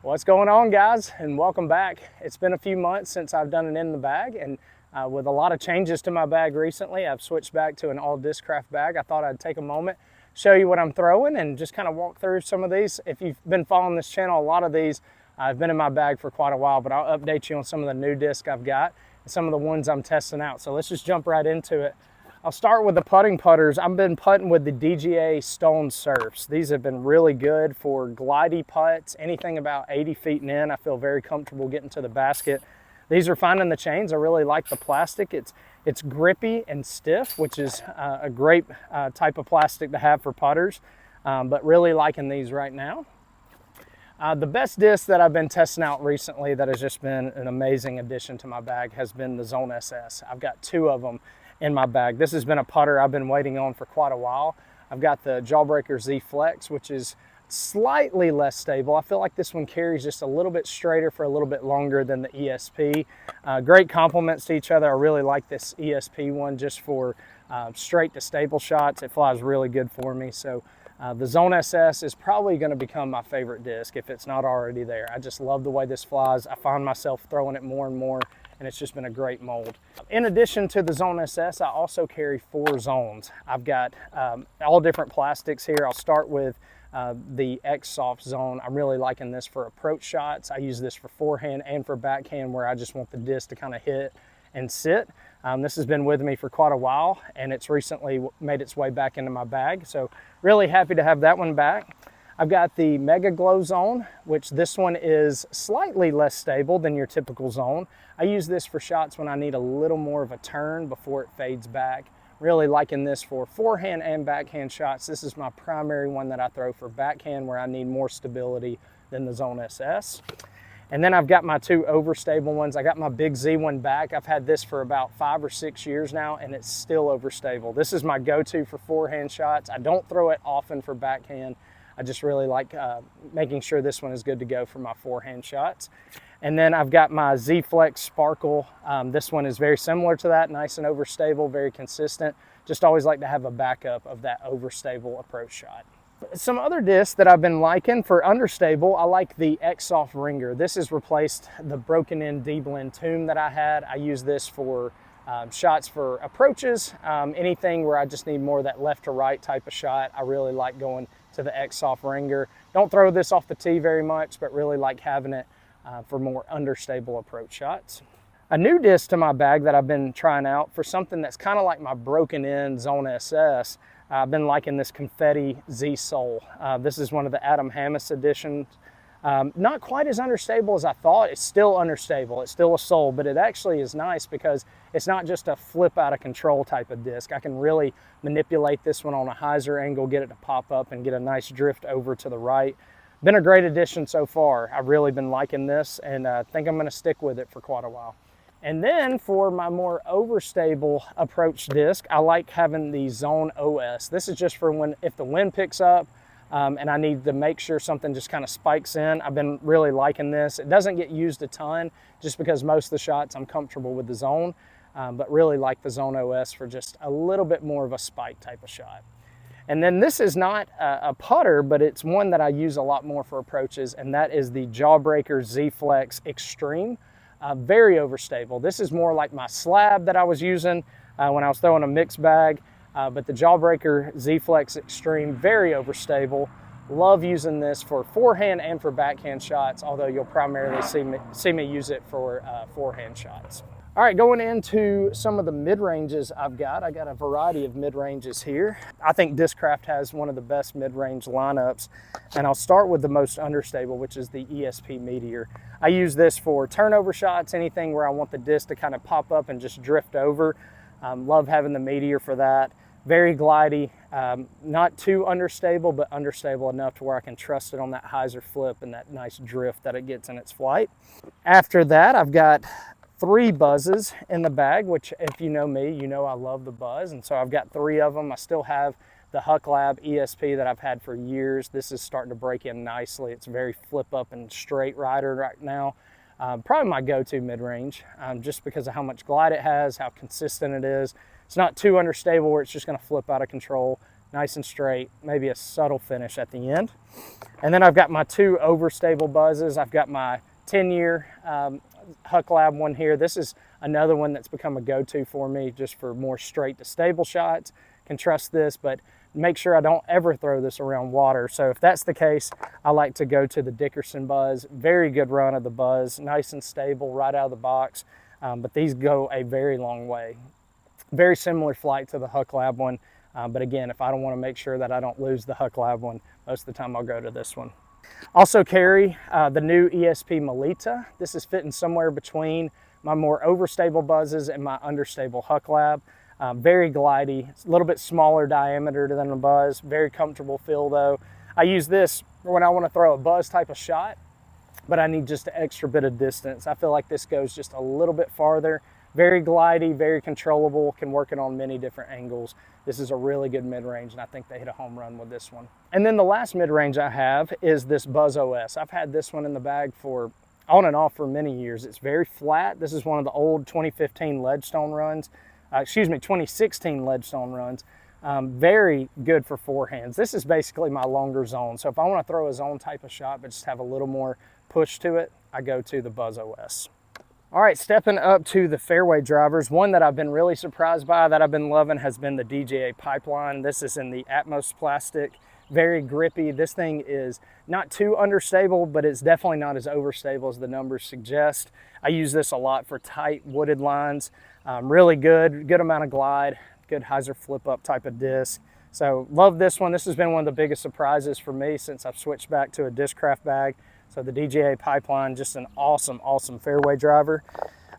What's going on, guys, and welcome back. It's been a few months since I've done an in the bag, and with a lot of changes to my bag recently, I've switched back to an all Discraft bag. I thought I'd take a moment, show you what I'm throwing, and just kind of walk through some of these. If you've been following this channel, a lot of these I've been in my bag for quite a while, but I'll update you on some of the new discs I've got and some of the ones I'm testing out. So let's just jump right into it. I'll start with the putting putters. I've been putting with the DGA Stone Surfs. These have been really good for glidey putts, anything about 80 feet and in. I feel very comfortable getting to the basket. These are fine in the chains. I really like the plastic. It's grippy and stiff, which is a great type of plastic to have for putters, but really liking these right now. The best disc that I've been testing out recently that has just been an amazing addition to my bag has been the Zone SS. I've got two of them in my bag. This has been a putter I've been waiting on for quite a while. I've got the Jawbreaker Z Flex, which is slightly less stable. I feel like this one carries just a little bit straighter for a little bit longer than the ESP. Great complements to each other. I really like this ESP one just for straight to stable shots. It flies really good for me. So the Zone SS is probably going to become my favorite disc if it's not already there. I just love the way this flies. I find myself throwing it more and more, and it's just been a great mold. In addition to the Zone SS, I also carry 4 zones. I've got all different plastics here. I'll start with the X Soft Zone. I'm really liking this for approach shots. I use this for forehand and for backhand where I just want the disc to kind of hit and sit. This has been with me for quite a while, and it's recently made its way back into my bag. So really happy to have that one back. I've got the Mega Glow Zone, which this one is slightly less stable than your typical zone. I use this for shots when I need a little more of a turn before it fades back. Really liking this for forehand and backhand shots. This is my primary one that I throw for backhand where I need more stability than the Zone SS. And then I've got my 2 overstable ones. I got my Big Z one back. I've had this for about 5 or 6 years now, and it's still overstable. This is my go-to for forehand shots. I don't throw it often for backhand. I just really like making sure this one is good to go for my forehand shots. And then I've got my Z Flex Sparkle. This one is very similar to that, nice and overstable, very consistent. Just always like to have a backup of that overstable approach shot. Some other discs that I've been liking for understable, I like the X Soft Ringer. This has replaced the broken in D-Blend Tomb that I had. I use this for shots for approaches, anything where I just need more of that left to right type of shot. I really like going to the X Soft Ringer. Don't throw this off the tee very much, but really like having it for more understable approach shots. A new disc to my bag that I've been trying out for something that's kind of like my broken in Zone SS. I've been liking this Confetti Z Soul. This is one of the Adam Hammis editions. Not quite as understable as I thought. It's still understable. It's still a soul, but it actually is nice because it's not just a flip out of control type of disc. I can really manipulate this one on a hyzer angle, get it to pop up and get a nice drift over to the right. Been a great addition so far. I've really been liking this, and I think I'm gonna stick with it for quite a while. And then for my more overstable approach disc, I like having the Zone OS. This is just for when, if the wind picks up and I need to make sure something just kind of spikes in. I've been really liking this. It doesn't get used a ton just because most of the shots I'm comfortable with the Zone, but really like the Zone OS for just a little bit more of a spike type of shot. And then this is not a putter, but it's one that I use a lot more for approaches, and that is the Jawbreaker Z Flex Extreme. Very overstable. This is more like my slab that I was using when I was throwing a mixed bag, but the Jawbreaker Z Flex Extreme, very overstable. Love using this for forehand and for backhand shots, although you'll primarily see me use it for forehand shots. All right, going into some of the mid-ranges I got a variety of mid-ranges here. I think Discraft has one of the best mid-range lineups, and I'll start with the most understable, which is the ESP Meteor. I use this for turnover shots, anything where I want the disc to kind of pop up and just drift over. Love having the Meteor for that. Very glidey, not too understable, but understable enough to where I can trust it on that hyzer flip and that nice drift that it gets in its flight. After that, I've got 3 buzzes in the bag, which if you know me, you know I love the buzz, and so I've got 3 of them. I still have the Huck Lab ESP that I've had for years. This is starting to break in nicely. It's very flip up and straight rider right now. Probably my go-to mid-range, just because of how much glide it has, how consistent it is. It's not too understable where it's just gonna flip out of control. nice and straight, maybe a subtle finish at the end. And then I've got my two overstable buzzes. I've got my 10-year Huck Lab one here. This is another one that's become a go-to for me just for more straight to stable shots. Can trust this, but make sure I don't ever throw this around water. So if that's the case, I like to go to the Dickerson buzz. Very good run of the buzz, nice and stable right out of the box. But these go a very long way. Very similar flight to the Huck Lab one. But again, if I don't want to make sure that I don't lose the Huck Lab one, most of the time I'll go to this one. Also carry the new ESP Melita. This is fitting somewhere between my more overstable buzzes and my understable Huck Lab. Very glidey, a little bit smaller diameter than a buzz, very comfortable feel though. I use this when I want to throw a buzz type of shot, but I need just an extra bit of distance. I feel like this goes just a little bit farther. Very glidey, very controllable, can work it on many different angles. This is a really good mid-range, and I think they hit a home run with this one. And then the last mid-range I have is this Buzz OS. I've had this one in the bag for on and off for many years. It's very flat. This is one of the old 2015 Ledgestone runs. 2016 Ledgestone runs. Very good for forehands. This is basically my longer zone. So if I want to throw a zone type of shot, but just have a little more push to it, I go to the Buzz OS. All right, stepping up to the fairway drivers, one that I've been really surprised by that I've been loving has been the DJA Pipeline. This is in the Atmos plastic, very grippy. This thing is not too understable, but it's definitely not as overstable as the numbers suggest. I use this a lot for tight wooded lines. Really good amount of glide, good hyzer flip up type of disc. So love this one. This has been one of the biggest surprises for me since I've switched back to a Discraft bag. So the DJA Pipeline, just an awesome fairway driver.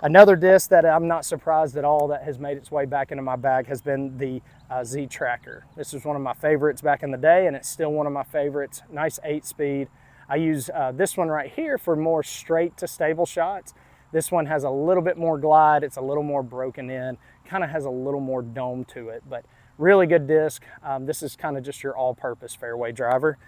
Another disc that I'm not surprised at all that has made its way back into my bag has been the Z Tracker. This was one of my favorites back in the day, and it's still one of my favorites. Nice 8-speed. I use this one right here for more straight to stable shots. This one has a little bit more glide. It's a little more broken in, kind of has a little more dome to it, but really good disc. This is kind of just your all-purpose fairway driver.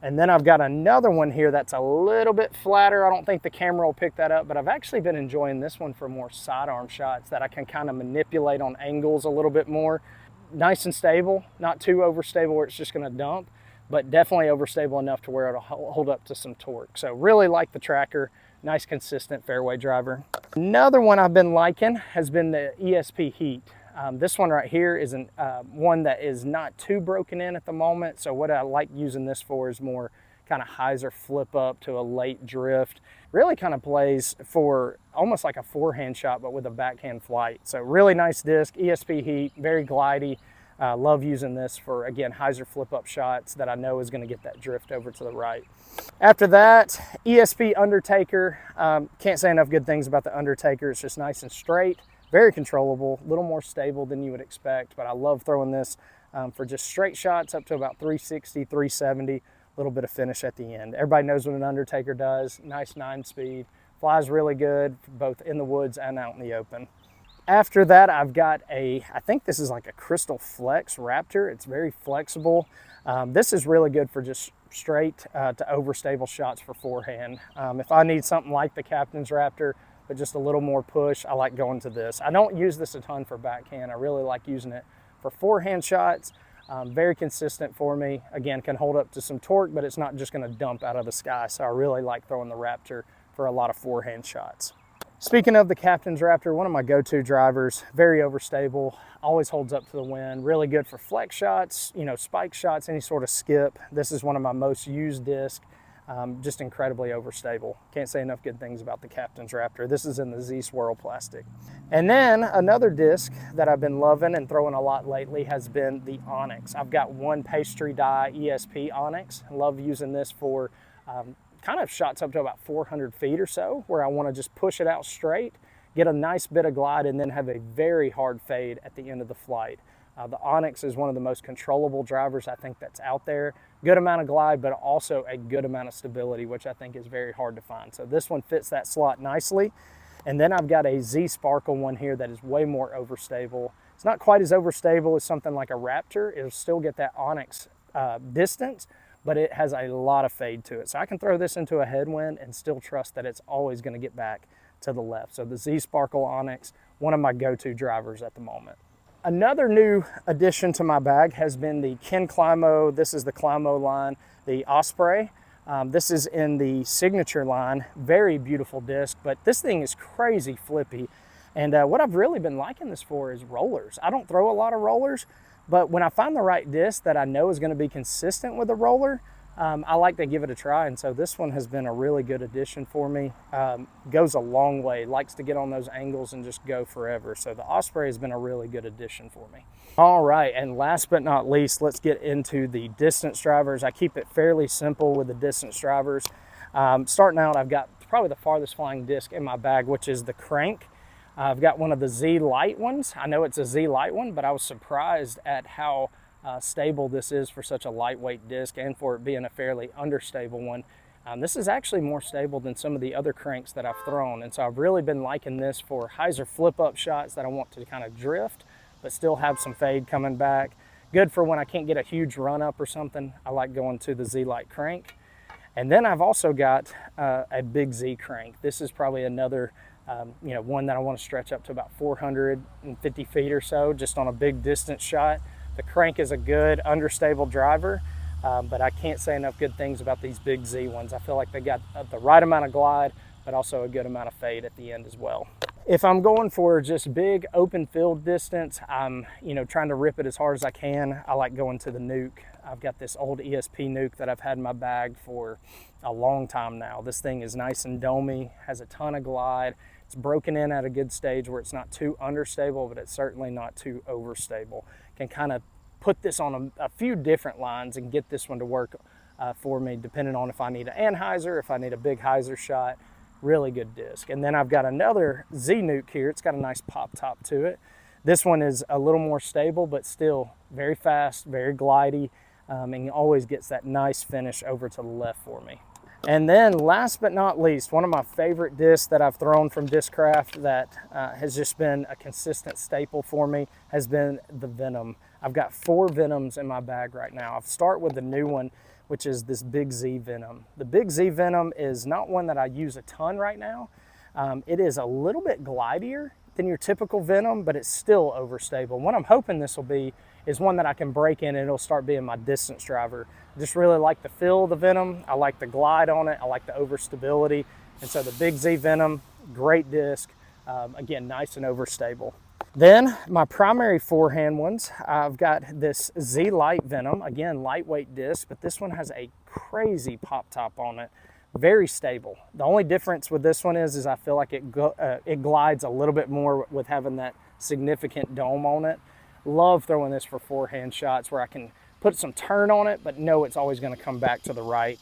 And then I've got another one here that's a little bit flatter. I don't think the camera will pick that up, but I've actually been enjoying this one for more sidearm shots that I can kind of manipulate on angles a little bit more. Nice and stable, not too overstable where it's just gonna dump, but definitely overstable enough to where it'll hold up to some torque. So really like the Tracker, nice consistent fairway driver. Another one I've been liking has been the ESP Heat. This one right here is one that is not too broken in at the moment. So what I like using this for is more kind of hyzer flip up to a late drift. Really kind of plays for almost like a forehand shot, but with a backhand flight. So really nice disc, ESP Heat, very glidey. Love using this for, again, hyzer flip up shots that I know is gonna get that drift over to the right. After that, ESP Undertaker. Can't say enough good things about the Undertaker. It's just nice and straight. Very controllable, a little more stable than you would expect, but I love throwing this for just straight shots up to about 360, 370, a little bit of finish at the end. Everybody knows what an Undertaker does. Nice 9-speed, flies really good, both in the woods and out in the open. After that, I've got I think this is like a Crystal Flex Raptor. It's very flexible. This is really good for just straight to overstable shots for forehand. If I need something like the Captain's Raptor, but just a little more push, I like going to this. I don't use this a ton for backhand. I really like using it for forehand shots. Very consistent for me. Again, can hold up to some torque, but it's not just gonna dump out of the sky. So I really like throwing the Raptor for a lot of forehand shots. Speaking of the Captain's Raptor, one of my go-to drivers, very overstable, always holds up to the wind, really good for flex shots, spike shots, any sort of skip. This is one of my most used discs. Just incredibly overstable. Can't say enough good things about the Captain's Raptor. This is in the Z Swirl plastic. And then another disc that I've been loving and throwing a lot lately has been the Onyx. I've got one pastry dye ESP Onyx. I love using this for kind of shots up to about 400 feet or so, where I want to just push it out straight, get a nice bit of glide, and then have a very hard fade at the end of the flight. The Onyx is one of the most controllable drivers I think that's out there. Good amount of glide, but also a good amount of stability, which I think is very hard to find. So this one fits that slot nicely. And then I've got a Z Sparkle one here that is way more overstable. It's not quite as overstable as something like a Raptor. It'll still get that Onyx distance, but it has a lot of fade to it. So I can throw this into a headwind and still trust that it's always gonna get back to the left. So the Z Sparkle Onyx, one of my go-to drivers at the moment. Another new addition to my bag has been the Ken Climo. This is the Climo line, the Osprey. This is in the Signature line. Very beautiful disc, but this thing is crazy flippy. And what I've really been liking this for is rollers. I don't throw a lot of rollers, but when I find the right disc that I know is going to be consistent with a roller, I like to give it a try. And so this one has been a really good addition for me. Goes a long way, likes to get on those angles and just go forever. So the Osprey has been a really good addition for me. All right, and last but not least, let's get into the distance drivers. I keep it fairly simple with the distance drivers. Starting out, I've got probably the farthest flying disc in my bag, which is the Crank. I've got one of the Z Light ones. I know it's a Z Light one, but I was surprised at how stable this is for such a lightweight disc and for it being a fairly understable one. This is actually more stable than some of the other cranks that I've thrown, and so I've really been liking this for hyzer flip-up shots that I want to kind of drift but still have some fade coming back. Good for when I can't get a huge run-up or something. I like going to the Z Light Crank. And then I've also got a Big Z crank. This is probably another one that I want to stretch up to about 450 feet or so, just on a big distance shot. The Crank is a good understable driver, but I can't say enough good things about these Big Z ones. I feel like they got the right amount of glide, but also a good amount of fade at the end as well. If I'm going for just big open field distance, I'm trying to rip it as hard as I can. I like going to the Nuke. I've got this old ESP Nuke that I've had in my bag for a long time now. This thing is nice and domey, has a ton of glide. It's broken in at a good stage where it's not too understable, but it's certainly not too overstable. Can kind of put this on a few different lines and get this one to work for me, depending on if I need an anhyzer, if I need a big hyzer shot. Really good disc. And then I've got another Z Nuke here. It's got a nice pop top to it. This one is a little more stable, but still very fast, very glidey, and always gets that nice finish over to the left for me. And then last but not least, one of my favorite discs that I've thrown from Discraft that has just been a consistent staple for me has been the Venom. I've got 4 Venoms in my bag right now. I'll start with the new one, which is this Big Z Venom. The Big Z Venom is not one that I use a ton right now. It is a little bit glidier than your typical Venom, but it's still overstable. And what I'm hoping this will be is one that I can break in and it'll start being my distance driver. I just really like the feel of the Venom. I like the glide on it. I like the overstability. And so the Big Z Venom, great disc. Again, nice and overstable. Then my primary forehand ones, I've got this Z Light Venom, again, lightweight disc, but this one has a crazy pop top on it. Very stable. The only difference with this one is I feel like it glides a little bit more with having that significant dome on it. Love throwing this for forehand shots where I can put some turn on it, but know it's always going to come back to the right.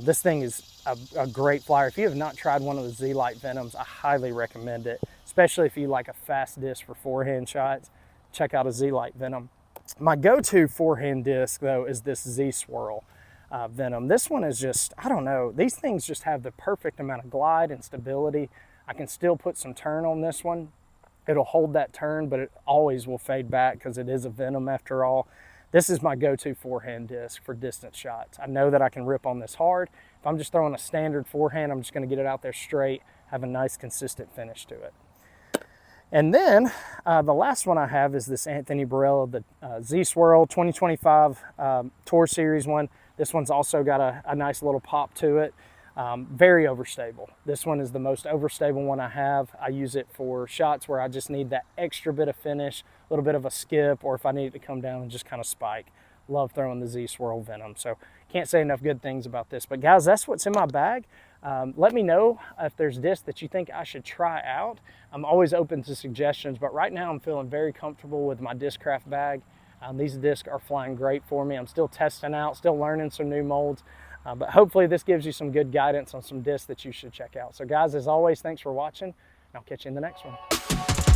This thing is a great flyer. If you have not tried one of the Z Light Venoms, I highly recommend it, especially if you like a fast disc for forehand shots. Check out a Z Light Venom. My go-to forehand disc, though, is this Z Swirl Venom. This one is just, I don't know, these things just have the perfect amount of glide and stability. I can still put some turn on this one. It'll hold that turn, but it always will fade back because it is a Venom after all. This is my go-to forehand disc for distance shots. I know that I can rip on this hard. If I'm just throwing a standard forehand, I'm just going to get it out there straight, have a nice consistent finish to it. And then the last one I have is this Anthony Barella, the Z Swirl 2025 Tour Series one. This one's also got a nice little pop to it. Very overstable. This one is the most overstable one I have. I use it for shots where I just need that extra bit of finish, a little bit of a skip, or if I need it to come down and just kind of spike. Love throwing the Z Swirl Venom. So can't say enough good things about this. But guys, that's what's in my bag. Let me know if there's discs that you think I should try out. I'm always open to suggestions, but right now I'm feeling very comfortable with my Discraft bag. These discs are flying great for me. I'm still testing out, still learning some new molds. But hopefully this gives you some good guidance on some discs that you should check out. So guys, as always, thanks for watching, and I'll catch you in the next one.